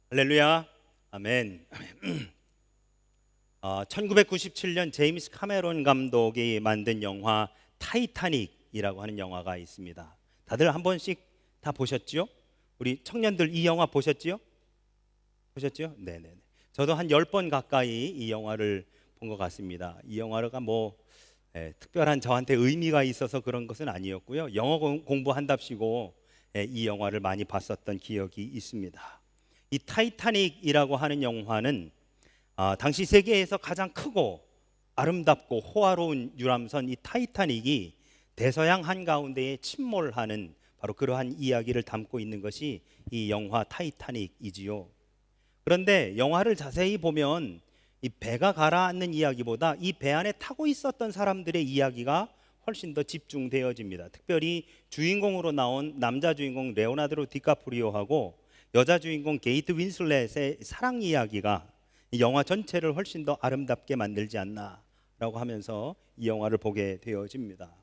할렐루야. 아멘. 1997년 제임스 카메론 감독이 만든 영화 타이타닉이라고 하는 영화가 있습니다. 다들 한 번씩 다 보셨죠? 우리 청년들 이 영화 보셨지요? 보셨죠? 네네. 저도 한 10번 가까이 이 영화를 본 것 같습니다. 이 영화가 특별한 저한테 의미가 있어서 그런 것은 아니었고요. 영어 공부한답시고 이 영화를 많이 봤었던 기억이 있습니다. 이 타이타닉이라고 하는 영화는 당시 세계에서 가장 크고 아름답고 호화로운 유람선 이 타이타닉이 대서양 한가운데에 침몰하는 바로 그러한 이야기를 담고 있는 것이 이 영화 타이타닉이지요. 그런데 영화를 자세히 보면 이 배가 가라앉는 이야기보다 이 배 안에 타고 있었던 사람들의 이야기가 훨씬 더 집중되어집니다. 특별히 주인공으로 나온 남자 주인공 레오나르도 디카프리오하고 여자 주인공 게이트 윈슬렛의 사랑 이야기가 이 영화 전체를 훨씬 더 아름답게 만들지 않나라고 하면서 이 영화를 보게 되어집니다.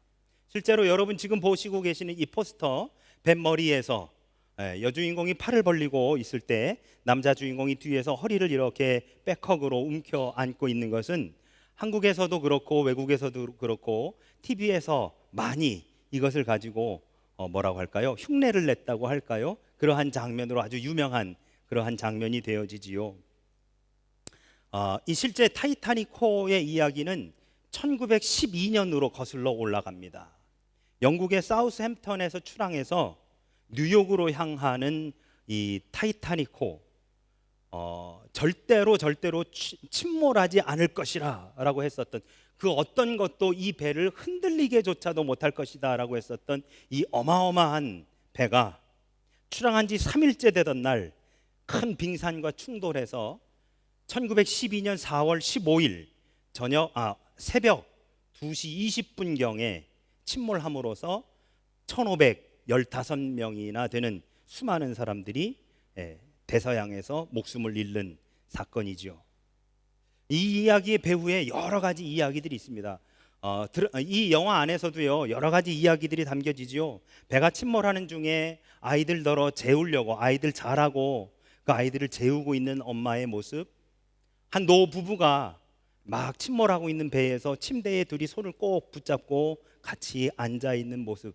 실제로 여러분 지금 보시고 계시는 이 포스터 뱃머리에서 여주인공이 팔을 벌리고 있을 때 남자 주인공이 뒤에서 허리를 이렇게 백허그로 움켜 안고 있는 것은 한국에서도 그렇고 외국에서도 그렇고 TV에서 많이 이것을 가지고 뭐라고 할까요? 흉내를 냈다고 할까요? 그러한 장면으로 아주 유명한 그러한 장면이 되어지지요. 이 실제 타이타닉호의 이야기는 1912년으로 거슬러 올라갑니다. 영국의 사우스햄턴에서 출항해서 뉴욕으로 향하는 이 타이타닉호, 절대로 침몰하지 않을 것이라 라고 했었던, 그 어떤 것도 이 배를 흔들리게조차도 못할 것이다 라고 했었던 이 어마어마한 배가 출항한 지 3일째 되던 날 큰 빙산과 충돌해서 1912년 4월 15일 새벽 2시 20분경에 침몰함으로써 1515명이나 되는 수많은 사람들이 대서양에서 목숨을 잃는 사건이죠. 이 이야기의 배후에 여러 가지 이야기들이 있습니다. 이 영화 안에서도요 여러 가지 이야기들이 담겨지지요. 배가 침몰하는 중에 아이들더러 재우려고, 아이들 자라고 그 아이들을 재우고 있는 엄마의 모습, 한 노 부부가 막 침몰하고 있는 배에서 침대에 둘이 손을 꼭 붙잡고 같이 앉아 있는 모습,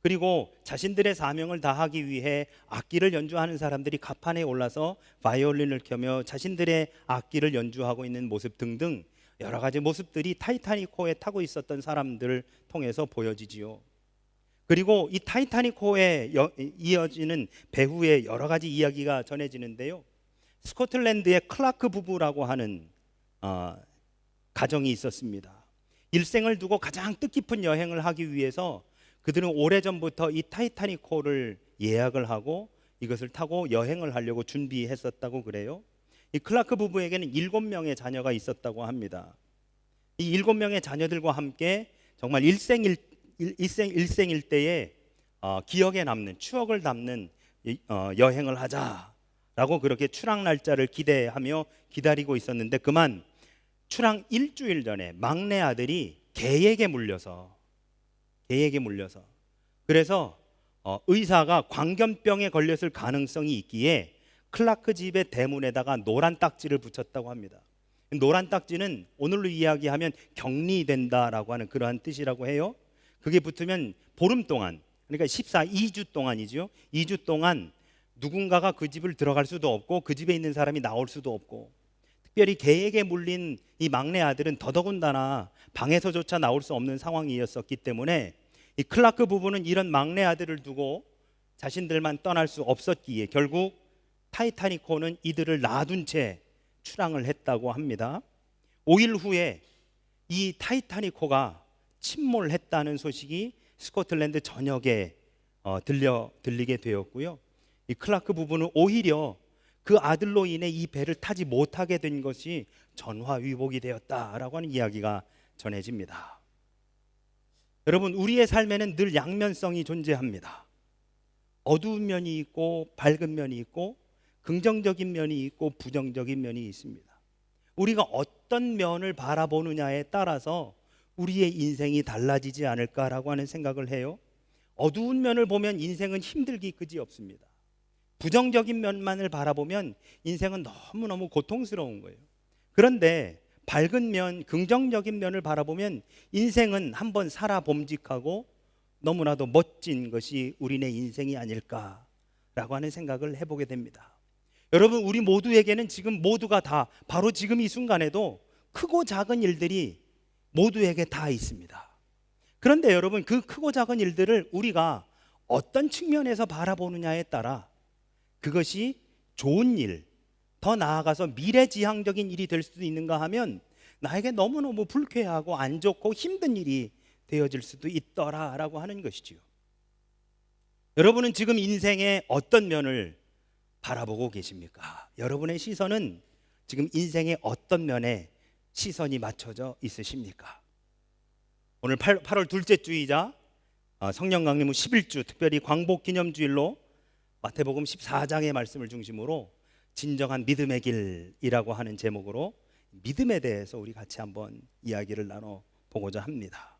그리고 자신들의 사명을 다하기 위해 악기를 연주하는 사람들이 갑판에 올라서 바이올린을 켜며 자신들의 악기를 연주하고 있는 모습 등등 여러 가지 모습들이 타이타닉호에 타고 있었던 사람들을 통해서 보여지지요. 그리고 이 타이타닉호에 이어지는 배후에 여러 가지 이야기가 전해지는데요. 스코틀랜드의 클라크 부부라고 하는 가정이 있었습니다. 일생을 두고 가장 뜻깊은 여행을 하기 위해서 그들은 오래전부터 이 타이타닉호를 예약을 하고 이것을 타고 여행을 하려고 준비했었다고 그래요. 이 클라크 부부에게는 7명의 자녀가 있었다고 합니다. 이 7명의 자녀들과 함께 정말 일생일대의 기억에 남는, 추억을 담는 여행을 하자라고 그렇게 출항 날짜를 기대하며 기다리고 있었는데, 그만 출항 일주일 전에 막내 아들이 개에게 물려서 그래서 의사가 광견병에 걸렸을 가능성이 있기에 클라크 집의 대문에다가 노란 딱지를 붙였다고 합니다. 노란 딱지는 오늘로 이야기하면 격리된다라고 하는 그러한 뜻이라고 해요. 그게 붙으면 보름 동안, 그러니까 2주 동안이죠. 2주 동안 누군가가 그 집을 들어갈 수도 없고 그 집에 있는 사람이 나올 수도 없고, 특별히 개에게 물린 이 막내 아들은 더더군다나 방에서조차 나올 수 없는 상황이었었기 때문에 이 클라크 부부는 이런 막내 아들을 두고 자신들만 떠날 수 없었기에 결국 타이타닉호는 이들을 놔둔 채 출항을 했다고 합니다. 5일 후에 이 타이타닉호가 침몰했다는 소식이 스코틀랜드 전역에 들리게 되었고요. 이 클라크 부부는 오히려 그 아들로 인해 이 배를 타지 못하게 된 것이 전화위복이 되었다라고 하는 이야기가 전해집니다. 여러분, 우리의 삶에는 늘 양면성이 존재합니다. 어두운 면이 있고 밝은 면이 있고 긍정적인 면이 있고 부정적인 면이 있습니다. 우리가 어떤 면을 바라보느냐에 따라서 우리의 인생이 달라지지 않을까라고 하는 생각을 해요. 어두운 면을 보면 인생은 힘들기 그지없습니다. 부정적인 면만을 바라보면 인생은 너무너무 고통스러운 거예요. 그런데 밝은 면, 긍정적인 면을 바라보면 인생은 한번 살아 봄직하고 너무나도 멋진 것이 우리네 인생이 아닐까라고 하는 생각을 해보게 됩니다. 여러분, 우리 모두에게는 지금 모두가 다 바로 지금 이 순간에도 크고 작은 일들이 모두에게 다 있습니다. 그런데 여러분, 그 크고 작은 일들을 우리가 어떤 측면에서 바라보느냐에 따라 그것이 좋은 일, 더 나아가서 미래지향적인 일이 될 수도 있는가 하면 나에게 너무너무 불쾌하고 안 좋고 힘든 일이 되어질 수도 있더라라고 하는 것이지요. 여러분은 지금 인생의 어떤 면을 바라보고 계십니까? 여러분의 시선은 지금 인생의 어떤 면에 시선이 맞춰져 있으십니까? 오늘 8월 둘째 주이자 성령 강림 후 11주 특별히 광복 기념주일로 마태복음 14장의 말씀을 중심으로 진정한 믿음의 길이라고 하는 제목으로 믿음에 대해서 우리 같이 한번 이야기를 나눠보고자 합니다.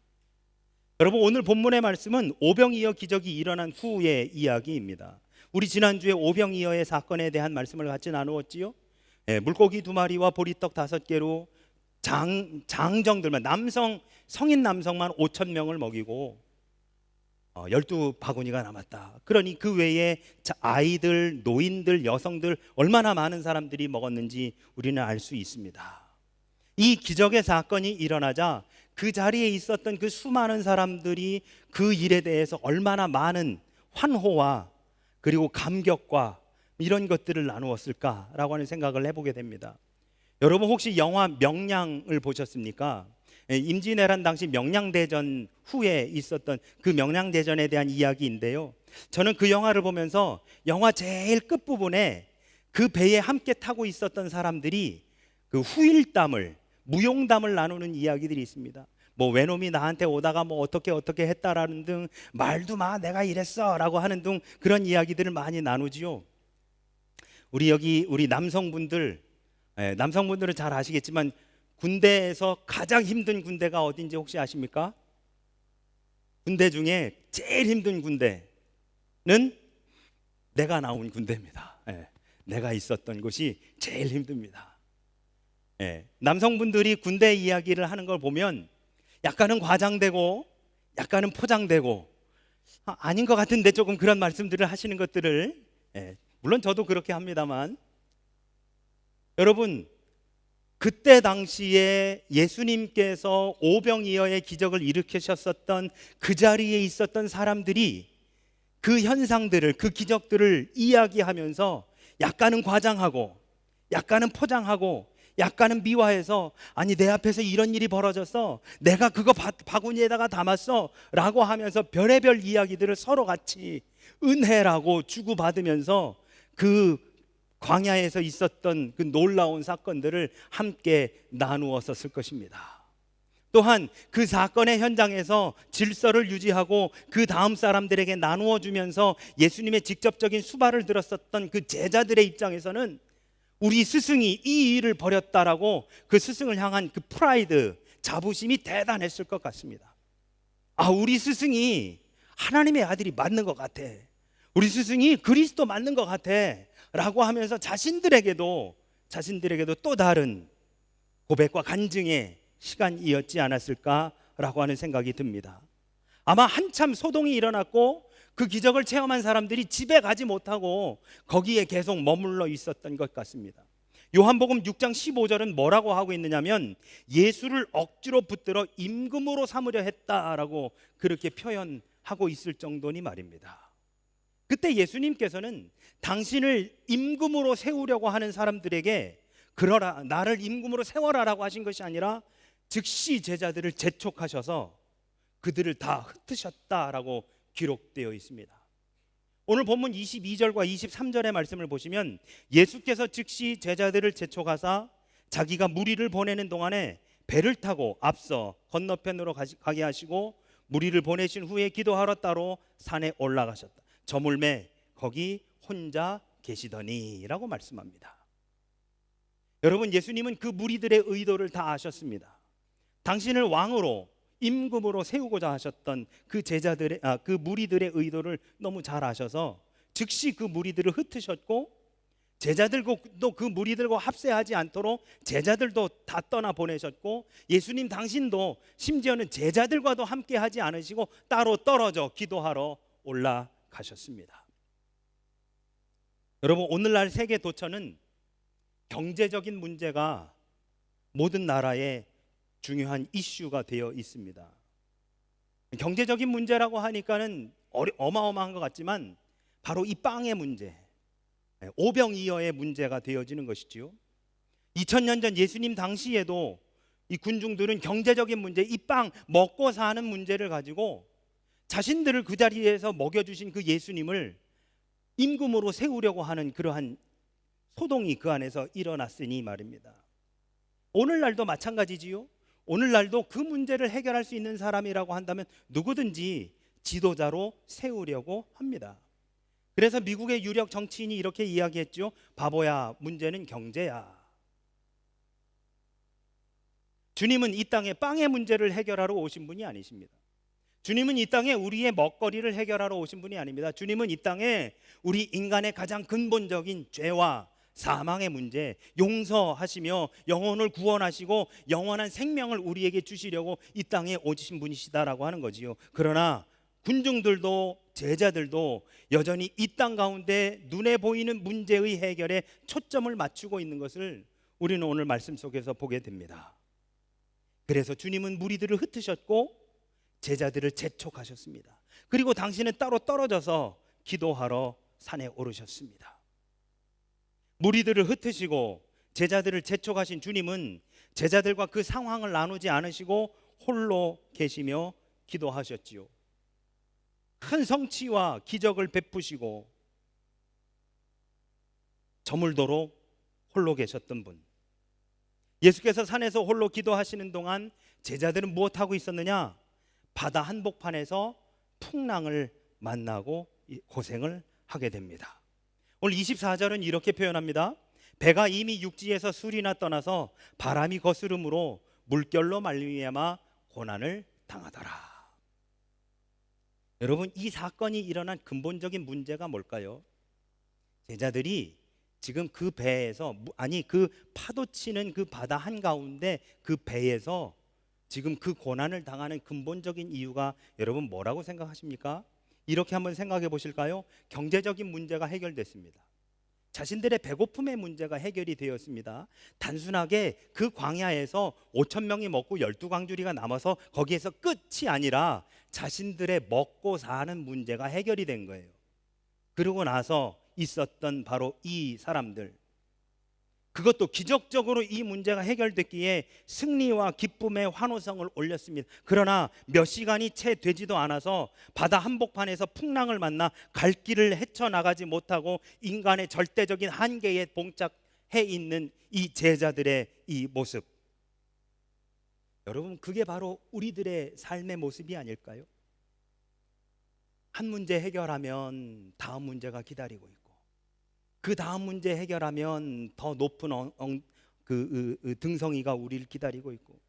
여러분, 오늘 본문의 말씀은 오병이어 기적이 일어난 후의 이야기입니다. 우리 지난주에 오병이어의 사건에 대한 말씀을 같이 나누었지요. 물고기 2마리와 보리떡 5개로 장정들만 성인 남성만 5천 명을 먹이고 12바구니가 남았다. 그러니 그 외에 아이들, 노인들, 여성들 얼마나 많은 사람들이 먹었는지 우리는 알 수 있습니다. 이 기적의 사건이 일어나자 그 자리에 있었던 그 수많은 사람들이 그 일에 대해서 얼마나 많은 환호와 그리고 감격과 이런 것들을 나누었을까라고 하는 생각을 해보게 됩니다. 여러분, 혹시 영화 명량을 보셨습니까? 임진왜란 당시 명량대전 후에 있었던 그 명량대전에 대한 이야기인데요, 저는 그 영화를 보면서 영화 제일 끝부분에 그 배에 함께 타고 있었던 사람들이 그 후일담을, 무용담을 나누는 이야기들이 있습니다. 뭐 외놈이 나한테 오다가 뭐 어떻게 했다라는 등, 말도 마 내가 이랬어 라고 하는 등 그런 이야기들을 많이 나누지요. 우리 남성분들은 잘 아시겠지만 군대에서 가장 힘든 군대가 어딘지 혹시 아십니까? 군대 중에 제일 힘든 군대는 내가 나온 군대입니다. 내가 있었던 곳이 제일 힘듭니다. 남성분들이 군대 이야기를 하는 걸 보면 약간은 과장되고 약간은 포장되고 아닌 것 같은데 조금 그런 말씀들을 하시는 것들을, 물론 저도 그렇게 합니다만, 여러분, 그때 당시에 예수님께서 오병이어의 기적을 일으키셨었던 그 자리에 있었던 사람들이 그 현상들을, 그 기적들을 이야기하면서 약간은 과장하고 약간은 포장하고 약간은 미화해서, 아니 내 앞에서 이런 일이 벌어졌어, 내가 그거 바구니에다가 담았어 라고 하면서 별의별 이야기들을 서로 같이 은혜라고 주고받으면서 그 광야에서 있었던 그 놀라운 사건들을 함께 나누었었을 것입니다. 또한 그 사건의 현장에서 질서를 유지하고 그 다음 사람들에게 나누어 주면서 예수님의 직접적인 수발을 들었었던 그 제자들의 입장에서는 우리 스승이 이 일을 벌였다라고 그 스승을 향한 그 프라이드, 자부심이 대단했을 것 같습니다. 우리 스승이 하나님의 아들이 맞는 것 같아, 우리 스승이 그리스도 맞는 것 같아 라고 하면서 자신들에게도 또 다른 고백과 간증의 시간이었지 않았을까라고 하는 생각이 듭니다. 아마 한참 소동이 일어났고 그 기적을 체험한 사람들이 집에 가지 못하고 거기에 계속 머물러 있었던 것 같습니다. 요한복음 6장 15절은 뭐라고 하고 있느냐면 예수를 억지로 붙들어 임금으로 삼으려 했다라고 그렇게 표현하고 있을 정도니 말입니다. 그때 예수님께서는 당신을 임금으로 세우려고 하는 사람들에게 그러라, 나를 임금으로 세워라라고 하신 것이 아니라 즉시 제자들을 재촉하셔서 그들을 다 흩으셨다라고 기록되어 있습니다. 오늘 본문 22절과 23절의 말씀을 보시면 예수께서 즉시 제자들을 재촉하사 자기가 무리를 보내는 동안에 배를 타고 앞서 건너편으로 가게 하시고 무리를 보내신 후에 기도하러 따로 산에 올라가셨다. 저물매 거기 혼자 계시더니 라고 말씀합니다. 여러분, 예수님은 그 무리들의 의도를 다 아셨습니다. 당신을 왕으로, 임금으로 세우고자 하셨던 그 무리들의 의도를 너무 잘 아셔서 즉시 그 무리들을 흩으셨고 제자들도 그 무리들과 합세하지 않도록 제자들도 다 떠나 보내셨고 예수님 당신도 심지어는 제자들과도 함께 하지 않으시고 따로 떨어져 기도하러 올라가셨습니다. 여러분, 오늘날 세계 도처는 경제적인 문제가 모든 나라의 중요한 이슈가 되어 있습니다. 경제적인 문제라고 하니까는 어마어마한 것 같지만 바로 이 빵의 문제, 오병이어의 문제가 되어지는 것이지요. 2000년 전 예수님 당시에도 이 군중들은 경제적인 문제, 이 빵 먹고 사는 문제를 가지고 자신들을 그 자리에서 먹여주신 그 예수님을 임금으로 세우려고 하는 그러한 소동이 그 안에서 일어났으니 말입니다. 오늘날도 마찬가지지요. 오늘날도 그 문제를 해결할 수 있는 사람이라고 한다면 누구든지 지도자로 세우려고 합니다. 그래서 미국의 유력 정치인이 이렇게 이야기했죠. 바보야, 문제는 경제야. 주님은 이 땅에 빵의 문제를 해결하러 오신 분이 아니십니다. 주님은 이 땅에 우리의 먹거리를 해결하러 오신 분이 아닙니다. 주님은 이 땅에 우리 인간의 가장 근본적인 죄와 사망의 문제 용서하시며 영혼을 구원하시고 영원한 생명을 우리에게 주시려고 이 땅에 오신 분이시다라고 하는 거지요. 그러나 군중들도 제자들도 여전히 이 땅 가운데 눈에 보이는 문제의 해결에 초점을 맞추고 있는 것을 우리는 오늘 말씀 속에서 보게 됩니다. 그래서 주님은 무리들을 흩으셨고 제자들을 재촉하셨습니다. 그리고 당신은 따로 떨어져서 기도하러 산에 오르셨습니다. 무리들을 흩으시고 제자들을 재촉하신 주님은 제자들과 그 상황을 나누지 않으시고 홀로 계시며 기도하셨지요. 큰 성취와 기적을 베푸시고 저물도록 홀로 계셨던 분, 예수께서 산에서 홀로 기도하시는 동안 제자들은 무엇하고 있었느냐? 바다 한복판에서 풍랑을 만나고 고생을 하게 됩니다. 오늘 24절은 이렇게 표현합니다. 배가 이미 육지에서 술이나 떠나서 바람이 거스름으로 물결로 말미암아 고난을 당하더라. 여러분, 이 사건이 일어난 근본적인 문제가 뭘까요? 제자들이 지금 그 배에서, 그 파도치는 그 바다 한가운데 그 배에서 지금 그 고난을 당하는 근본적인 이유가 여러분 뭐라고 생각하십니까? 이렇게 한번 생각해 보실까요? 경제적인 문제가 해결됐습니다. 자신들의 배고픔의 문제가 해결이 되었습니다. 단순하게 그 광야에서 5천 명이 먹고 12광주리가 남아서 거기에서 끝이 아니라 자신들의 먹고 사는 문제가 해결이 된 거예요. 그러고 나서 있었던 바로 이 사람들, 그것도 기적적으로 이 문제가 해결됐기에 승리와 기쁨의 환호성을 올렸습니다. 그러나 몇 시간이 채 되지도 않아서 바다 한복판에서 풍랑을 만나 갈 길을 헤쳐나가지 못하고 인간의 절대적인 한계에 봉착해 있는 이 제자들의 이 모습, 여러분, 그게 바로 우리들의 삶의 모습이 아닐까요? 한 문제 해결하면 다음 문제가 기다리고 있고, 그 다음 문제 해결하면 더 높은 등성이가 우리를 기다리고 있고,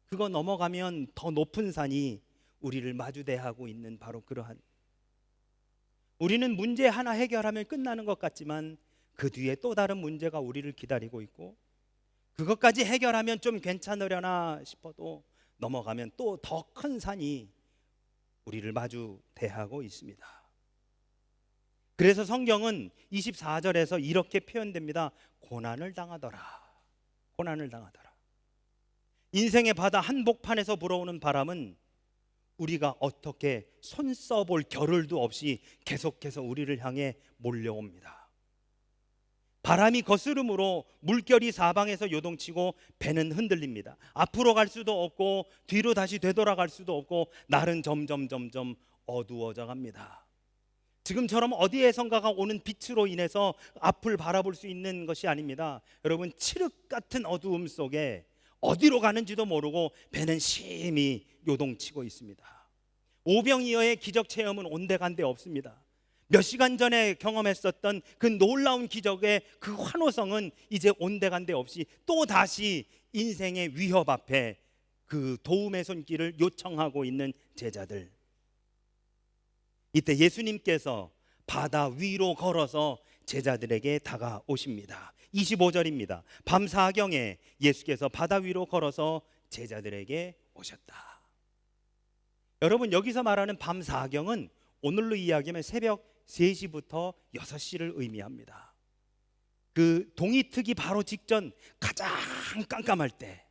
그거 넘어가면 더 높은 산이 우리를 마주대하고 있는 바로 그러한, 우리는 문제 하나 해결하면 끝나는 것 같지만 그 뒤에 또 다른 문제가 우리를 기다리고 있고, 그것까지 해결하면 좀 괜찮으려나 싶어도 넘어가면 또 더 큰 산이 우리를 마주대하고 있습니다. 그래서 성경은 24절에서 이렇게 표현됩니다. 고난을 당하더라. 고난을 당하더라. 인생의 바다 한복판에서 불어오는 바람은 우리가 어떻게 손 써볼 겨를도 없이 계속해서 우리를 향해 몰려옵니다. 바람이 거스름으로 물결이 사방에서 요동치고 배는 흔들립니다. 앞으로 갈 수도 없고 뒤로 다시 되돌아갈 수도 없고 날은 점점 어두워져 갑니다. 지금처럼 어디에선가가 오는 빛으로 인해서 앞을 바라볼 수 있는 것이 아닙니다. 여러분, 칠흑 같은 어두움 속에 어디로 가는지도 모르고 배는 심히 요동치고 있습니다. 오병이어의 기적 체험은 온데간데 없습니다. 몇 시간 전에 경험했었던 그 놀라운 기적의 그 환호성은 이제 온데간데 없이 또 다시 인생의 위협 앞에 그 도움의 손길을 요청하고 있는 제자들, 이때 예수님께서 바다 위로 걸어서 제자들에게 다가오십니다. 25절입니다. 밤 사경에 예수께서 바다 위로 걸어서 제자들에게 오셨다. 여러분, 여기서 말하는 밤 사경은 오늘로 이야기하면 새벽 3시부터 6시를 의미합니다. 그 동이특이 바로 직전 가장 깜깜할 때.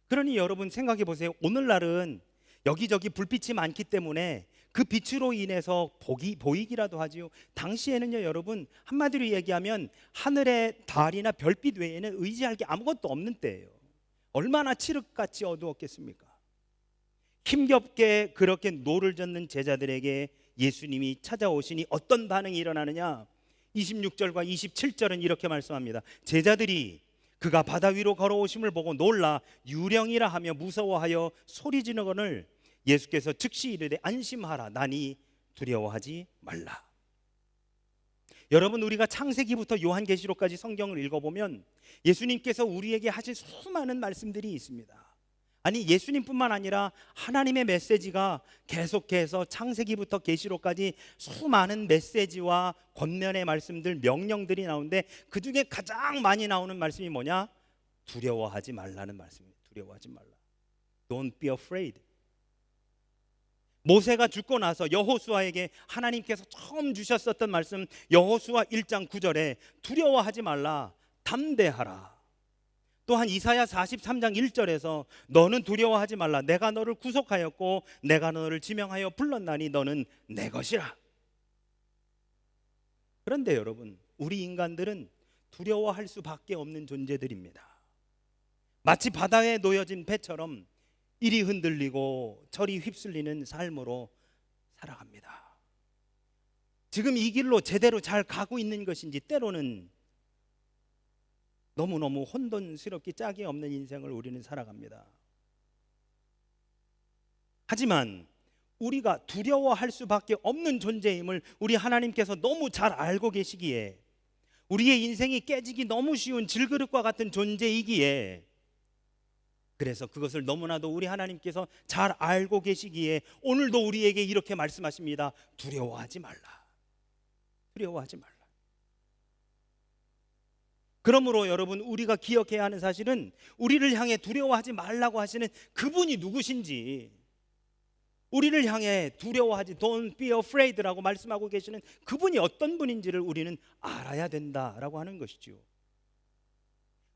그러니 여러분 생각해 보세요. 오늘날은 여기저기 불빛이 많기 때문에 그 빛으로 인해서 보이기라도 하지요. 당시에는요, 여러분, 한마디로 얘기하면 하늘의 달이나 별빛 외에는 의지할 게 아무것도 없는 때예요. 얼마나 칠흑같이 어두웠겠습니까? 힘겹게 그렇게 노를 젓는 제자들에게 예수님이 찾아오시니 어떤 반응이 일어나느냐? 26절과 27절은 이렇게 말씀합니다. 제자들이 그가 바다 위로 걸어오심을 보고 놀라 유령이라 하며 무서워하여 소리 지르거늘 예수께서 즉시 이르되 안심하라, 나니 두려워하지 말라. 여러분, 우리가 창세기부터 요한계시록까지 성경을 읽어보면 예수님께서 우리에게 하신 수많은 말씀들이 있습니다. 아니, 예수님뿐만 아니라 하나님의 메시지가 계속해서 창세기부터 계시록까지 수많은 메시지와 권면의 말씀들, 명령들이 나오는데 그 중에 가장 많이 나오는 말씀이 뭐냐? 두려워하지 말라는 말씀입니다. 두려워하지 말라. Don't be afraid. 모세가 죽고 나서 여호수아에게 하나님께서 처음 주셨었던 말씀, 여호수아 1장 9절에 두려워하지 말라, 담대하라. 또한 이사야 43장 1절에서 너는 두려워하지 말라, 내가 너를 구속하였고 내가 너를 지명하여 불렀나니 너는 내 것이라. 그런데 여러분, 우리 인간들은 두려워할 수밖에 없는 존재들입니다. 마치 바다에 놓여진 배처럼 이리 흔들리고 저리 휩쓸리는 삶으로 살아갑니다. 지금 이 길로 제대로 잘 가고 있는 것인지 때로는 너무너무 혼돈스럽게 짝이 없는 인생을 우리는 살아갑니다. 하지만 우리가 두려워할 수밖에 없는 존재임을 우리 하나님께서 너무 잘 알고 계시기에, 우리의 인생이 깨지기 너무 쉬운 질그릇과 같은 존재이기에, 그래서 그것을 너무나도 우리 하나님께서 잘 알고 계시기에 오늘도 우리에게 이렇게 말씀하십니다. 두려워하지 말라. 두려워하지 말라. 그러므로 여러분, 우리가 기억해야 하는 사실은 우리를 향해 두려워하지 말라고 하시는 그분이 누구신지, 우리를 향해 두려워하지, Don't be afraid라고 말씀하고 계시는 그분이 어떤 분인지를 우리는 알아야 된다라고 하는 것이죠.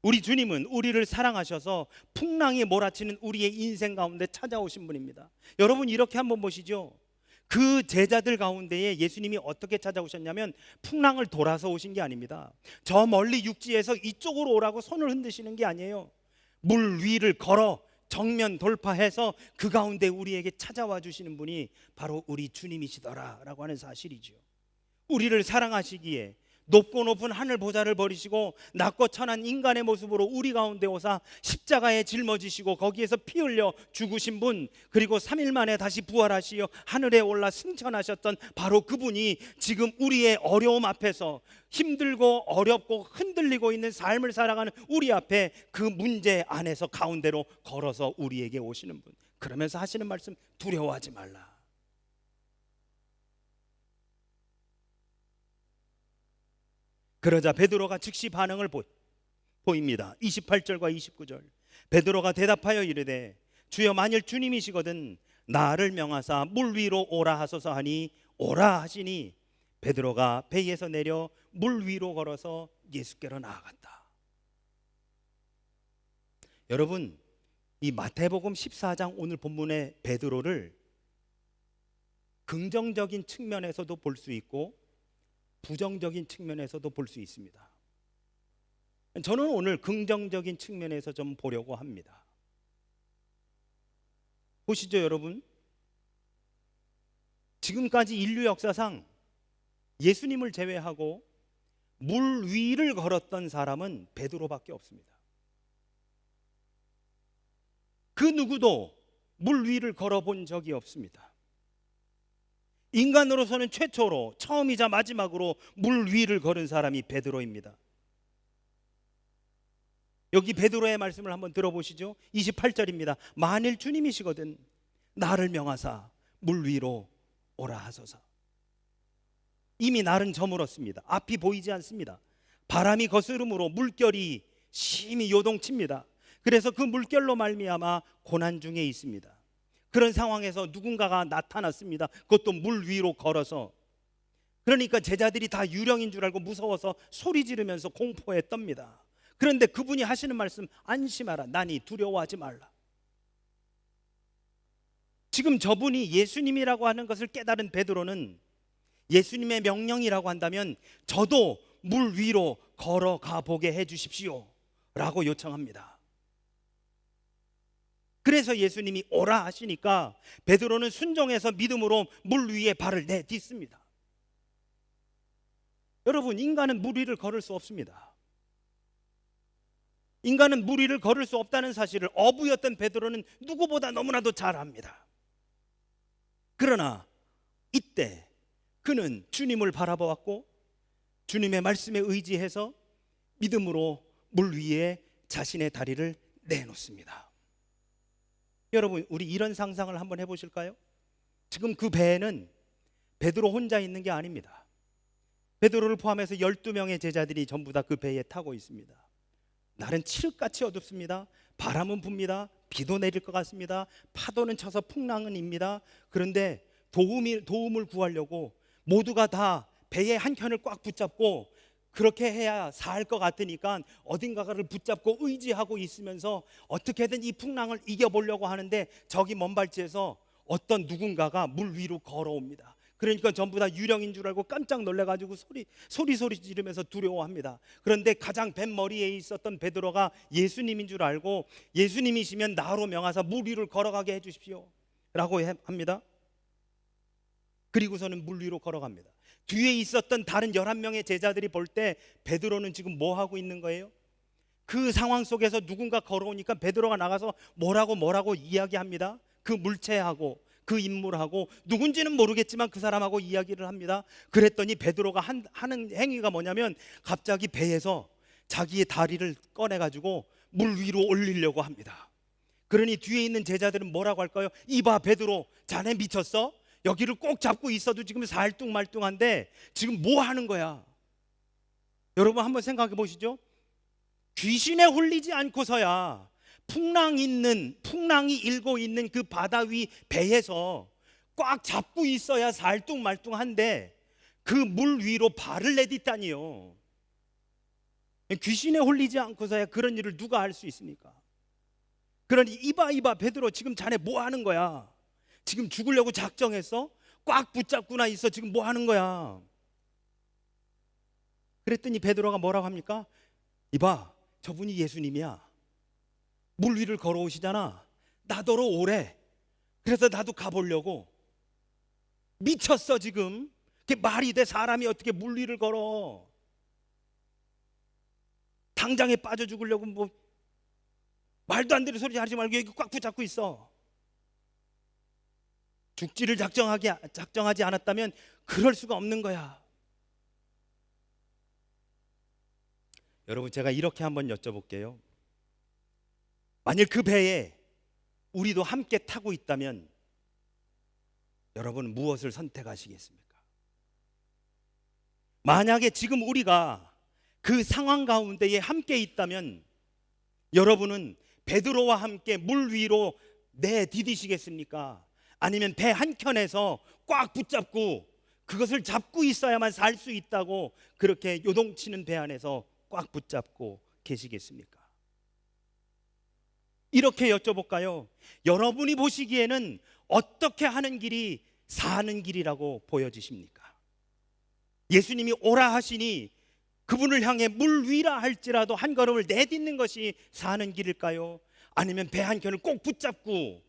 우리 주님은 우리를 사랑하셔서 풍랑이 몰아치는 우리의 인생 가운데 찾아오신 분입니다. 여러분, 이렇게 한번 보시죠. 그 제자들 가운데에 예수님이 어떻게 찾아오셨냐면 풍랑을 돌아서 오신 게 아닙니다. 저 멀리 육지에서 이쪽으로 오라고 손을 흔드시는 게 아니에요. 물 위를 걸어 정면 돌파해서 그 가운데 우리에게 찾아와 주시는 분이 바로 우리 주님이시더라라고 하는 사실이죠. 우리를 사랑하시기에 높고 높은 하늘 보좌를 버리시고 낮고 천한 인간의 모습으로 우리 가운데 오사 십자가에 짊어지시고 거기에서 피 흘려 죽으신 분, 그리고 3일 만에 다시 부활하시어 하늘에 올라 승천하셨던 바로 그분이 지금 우리의 어려움 앞에서 힘들고 어렵고 흔들리고 있는 삶을 살아가는 우리 앞에 그 문제 안에서 가운데로 걸어서 우리에게 오시는 분, 그러면서 하시는 말씀, 두려워하지 말라. 그러자 베드로가 즉시 반응을 보입니다. 28절과 29절. 베드로가 대답하여 이르되 주여, 만일 주님이시거든 나를 명하사 물 위로 오라 하소서 하니 오라 하시니 베드로가 배에서 내려 물 위로 걸어서 예수께로 나아갔다. 여러분, 이 마태복음 14장 오늘 본문의 베드로를 긍정적인 측면에서도 볼 수 있고 부정적인 측면에서도 볼 수 있습니다. 저는 오늘 긍정적인 측면에서 좀 보려고 합니다. 보시죠, 여러분. 지금까지 인류 역사상 예수님을 제외하고 물 위를 걸었던 사람은 베드로밖에 없습니다. 그 누구도 물 위를 걸어본 적이 없습니다. 인간으로서는 최초로, 처음이자 마지막으로 물 위를 걸은 사람이 베드로입니다. 여기 베드로의 말씀을 한번 들어보시죠. 28절입니다. 만일 주님이시거든 나를 명하사 물 위로 오라 하소서. 이미 날은 저물었습니다. 앞이 보이지 않습니다. 바람이 거스름으로 물결이 심히 요동칩니다. 그래서 그 물결로 말미암아 고난 중에 있습니다. 그런 상황에서 누군가가 나타났습니다. 그것도 물 위로 걸어서. 그러니까 제자들이 다 유령인 줄 알고 무서워서 소리 지르면서 공포에 떱니다. 그런데 그분이 하시는 말씀, 안심하라, 나니 두려워하지 말라. 지금 저분이 예수님이라고 하는 것을 깨달은 베드로는 예수님의 명령이라고 한다면 저도 물 위로 걸어가 보게 해 주십시오 라고 요청합니다. 그래서 예수님이 오라 하시니까 베드로는 순종해서 믿음으로 물 위에 발을 내딛습니다. 여러분, 인간은 물 위를 걸을 수 없습니다. 인간은 물 위를 걸을 수 없다는 사실을 어부였던 베드로는 누구보다 너무나도 잘 압니다. 그러나 이때 그는 주님을 바라보았고 주님의 말씀에 의지해서 믿음으로 물 위에 자신의 다리를 내놓습니다. 여러분, 우리 이런 상상을 한번 해보실까요? 지금 그 배에는 베드로 혼자 있는 게 아닙니다. 베드로를 포함해서 12명의 제자들이 전부 다 그 배에 타고 있습니다. 날은 칠흑같이 어둡습니다. 바람은 붑니다. 비도 내릴 것 같습니다. 파도는 쳐서 풍랑은 입니다. 그런데 도움을 구하려고 모두가 다 배의 한 켠을 꽉 붙잡고, 그렇게 해야 살 것 같으니까 어딘가를 붙잡고 의지하고 있으면서 어떻게든 이 풍랑을 이겨보려고 하는데, 저기 먼 발치에서 어떤 누군가가 물 위로 걸어옵니다. 그러니까 전부 다 유령인 줄 알고 깜짝 놀래가지고 소리 지르면서 두려워합니다. 그런데 가장 뱃머리에 있었던 베드로가 예수님인 줄 알고, 예수님이시면 나로 명하사 물 위를 걸어가게 해주십시오 라고 합니다. 그리고서는 물 위로 걸어갑니다. 뒤에 있었던 다른 11명의 제자들이 볼 때 베드로는 지금 뭐 하고 있는 거예요? 그 상황 속에서 누군가 걸어오니까 베드로가 나가서 뭐라고 이야기합니다. 그 물체하고 그 인물하고 누군지는 모르겠지만 그 사람하고 이야기를 합니다. 그랬더니 베드로가 하는 행위가 뭐냐면 갑자기 배에서 자기의 다리를 꺼내가지고 물 위로 올리려고 합니다. 그러니 뒤에 있는 제자들은 뭐라고 할까요? 이봐 베드로, 자네 미쳤어? 여기를 꼭 잡고 있어도 지금 살뚱말뚱한데 지금 뭐 하는 거야? 여러분 한번 생각해 보시죠. 귀신에 홀리지 않고서야 풍랑이 일고 있는 그 바다 위 배에서 꽉 잡고 있어야 살뚱말뚱한데 그 물 위로 발을 내딛다니요. 귀신에 홀리지 않고서야 그런 일을 누가 할 수 있습니까? 그러니 이봐 베드로, 지금 자네 뭐 하는 거야? 지금 죽으려고 작정했어? 꽉 붙잡고나 있어. 지금 뭐 하는 거야? 그랬더니 베드로가 뭐라고 합니까? 이봐, 저분이 예수님이야. 물 위를 걸어오시잖아. 나더러 오래. 그래서 나도 가보려고. 미쳤어 지금. 그게 말이 돼? 사람이 어떻게 물 위를 걸어? 당장에 빠져 죽으려고 뭐 말도 안 되는 소리 하지 말고 여기 꽉 붙잡고 있어. 죽지를 작정하지 않았다면 그럴 수가 없는 거야. 여러분, 제가 이렇게 한번 여쭤볼게요. 만일 그 배에 우리도 함께 타고 있다면 여러분 무엇을 선택하시겠습니까? 만약에 지금 우리가 그 상황 가운데에 함께 있다면 여러분은 베드로와 함께 물 위로 내디디시겠습니까? 아니면 배 한켠에서 꽉 붙잡고 그것을 잡고 있어야만 살 수 있다고 그렇게 요동치는 배 안에서 꽉 붙잡고 계시겠습니까? 이렇게 여쭤볼까요? 여러분이 보시기에는 어떻게 하는 길이 사는 길이라고 보여지십니까? 예수님이 오라 하시니 그분을 향해 물 위라 할지라도 한 걸음을 내딛는 것이 사는 길일까요? 아니면 배 한켠을 꼭 붙잡고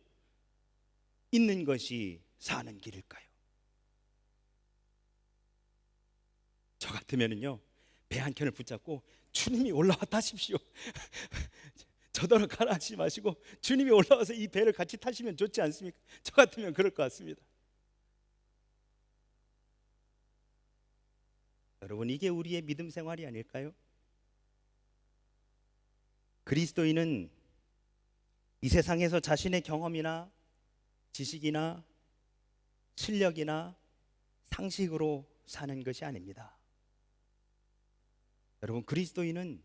있는 것이 사는 길일까요? 저 같으면은요, 배 한켠을 붙잡고 주님이 올라와 타십시오. 저더러 가라 하지 마시고 주님이 올라와서 이 배를 같이 타시면 좋지 않습니까? 저 같으면 그럴 것 같습니다. 여러분, 이게 우리의 믿음 생활이 아닐까요? 그리스도인은 이 세상에서 자신의 경험이나 지식이나 실력이나 상식으로 사는 것이 아닙니다. 여러분, 그리스도인은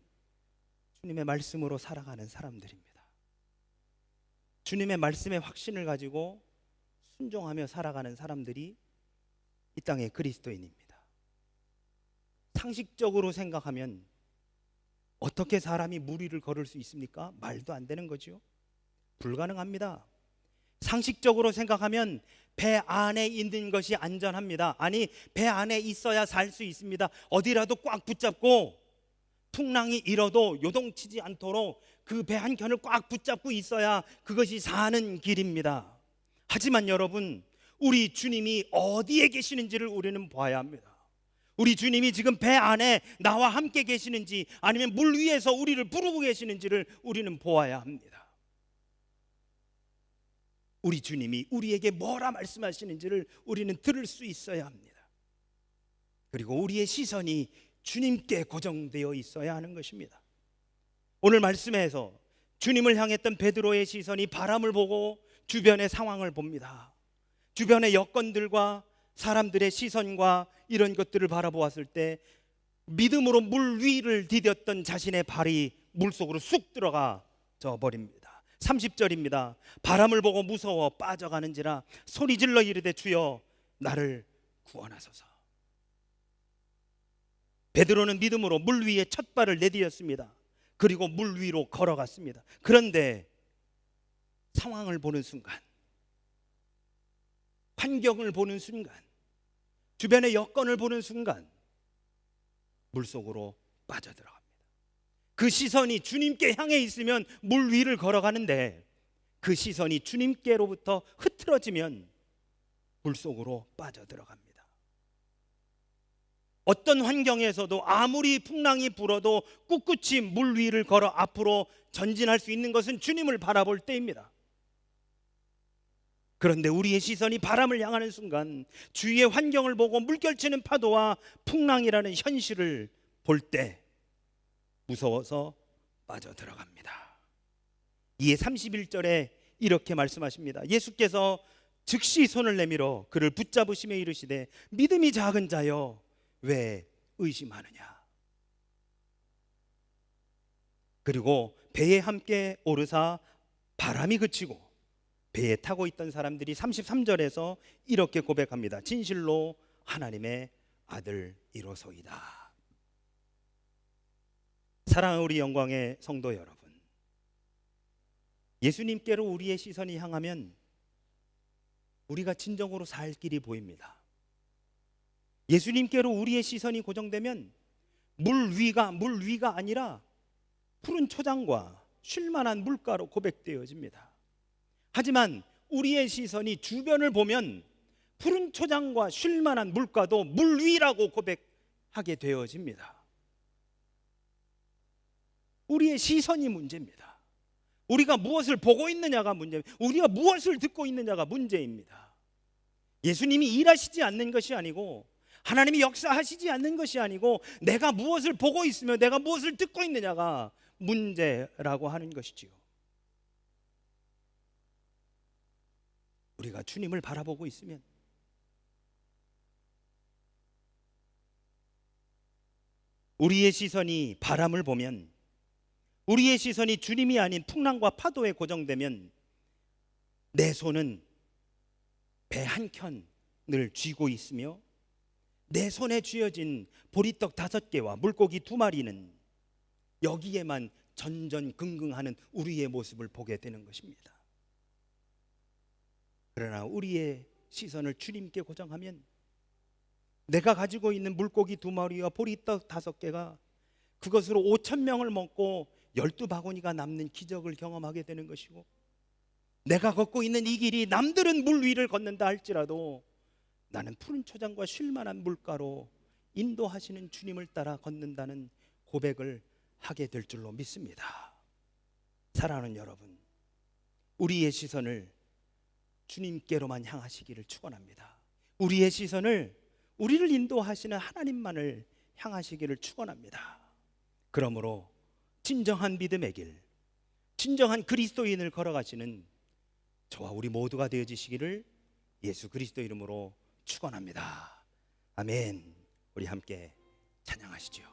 주님의 말씀으로 살아가는 사람들입니다. 주님의 말씀에 확신을 가지고 순종하며 살아가는 사람들이 이 땅의 그리스도인입니다. 상식적으로 생각하면 어떻게 사람이 물 위를 걸을 수 있습니까? 말도 안 되는 거죠. 불가능합니다. 상식적으로 생각하면 배 안에 있는 것이 안전합니다. 아니, 배 안에 있어야 살 수 있습니다. 어디라도 꽉 붙잡고 풍랑이 일어도 요동치지 않도록 그 배 한 켠을 꽉 붙잡고 있어야 그것이 사는 길입니다. 하지만 여러분, 우리 주님이 어디에 계시는지를 우리는 봐야 합니다. 우리 주님이 지금 배 안에 나와 함께 계시는지 아니면 물 위에서 우리를 부르고 계시는지를 우리는 보아야 합니다. 우리 주님이 우리에게 뭐라 말씀하시는지를 우리는 들을 수 있어야 합니다. 그리고 우리의 시선이 주님께 고정되어 있어야 하는 것입니다. 오늘 말씀에서 주님을 향했던 베드로의 시선이 바람을 보고 주변의 상황을 봅니다. 주변의 여건들과 사람들의 시선과 이런 것들을 바라보았을 때 믿음으로 물 위를 디뎠던 자신의 발이 물속으로 쑥 들어가져 버립니다. 30절입니다. 바람을 보고 무서워 빠져가는지라 소리질러 이르되 주여 나를 구원하소서. 베드로는 믿음으로 물 위에 첫 발을 내디뎠습니다. 그리고 물 위로 걸어갔습니다. 그런데 상황을 보는 순간, 환경을 보는 순간, 주변의 여건을 보는 순간 물속으로 빠져들어갑니다. 그 시선이 주님께 향해 있으면 물 위를 걸어가는데 그 시선이 주님께로부터 흐트러지면 물속으로 빠져들어갑니다. 어떤 환경에서도 아무리 풍랑이 불어도 꿋꿋이 물 위를 걸어 앞으로 전진할 수 있는 것은 주님을 바라볼 때입니다. 그런데 우리의 시선이 바람을 향하는 순간, 주위의 환경을 보고 물결치는 파도와 풍랑이라는 현실을 볼 때 무서워서 빠져들어갑니다. 이에 31절에 이렇게 말씀하십니다. 예수께서 즉시 손을 내밀어 그를 붙잡으시며 이르시되 믿음이 작은 자여 왜 의심하느냐. 그리고 배에 함께 오르사 바람이 그치고 배에 타고 있던 사람들이 33절에서 이렇게 고백합니다. 진실로 하나님의 아들이로소이다. 사랑하는 우리 영광의 성도 여러분, 예수님께로 우리의 시선이 향하면 우리가 진정으로 살 길이 보입니다. 예수님께로 우리의 시선이 고정되면 물 위가 아니라 푸른 초장과 쉴만한 물가로 고백되어집니다. 하지만 우리의 시선이 주변을 보면 푸른 초장과 쉴만한 물가도 물 위라고 고백하게 되어집니다. 우리의 시선이 문제입니다. 우리가 무엇을 보고 있느냐가 문제입니다. 우리가 무엇을 듣고 있느냐가 문제입니다. 예수님이 일하시지 않는 것이 아니고, 하나님이 역사하시지 않는 것이 아니고, 내가 무엇을 보고 있으며 내가 무엇을 듣고 있느냐가 문제라고 하는 것이지요. 우리가 주님을 바라보고 있으면 우리의 시선이 바람을 보면, 우리의 시선이 주님이 아닌 풍랑과 파도에 고정되면 내 손은 배 한 켠을 쥐고 있으며 내 손에 쥐어진 보리떡 5개와 물고기 2마리는 여기에만 전전긍긍하는 우리의 모습을 보게 되는 것입니다. 그러나 우리의 시선을 주님께 고정하면 내가 가지고 있는 물고기 2마리와 보리떡 5개가 그것으로 5,000명을 먹고 12바구니가 남는 기적을 경험하게 되는 것이고, 내가 걷고 있는 이 길이 남들은 물 위를 걷는다 할지라도 나는 푸른 초장과 쉴만한 물가로 인도하시는 주님을 따라 걷는다는 고백을 하게 될 줄로 믿습니다. 사랑하는 여러분, 우리의 시선을 주님께로만 향하시기를 축원합니다. 우리의 시선을 우리를 인도하시는 하나님만을 향하시기를 축원합니다. 그러므로 진정한 믿음의 길, 진정한 그리스도인을 걸어가시는 저와 우리 모두가 되어지시기를 예수 그리스도 이름으로 축원합니다. 아멘. 우리 함께 찬양하시죠.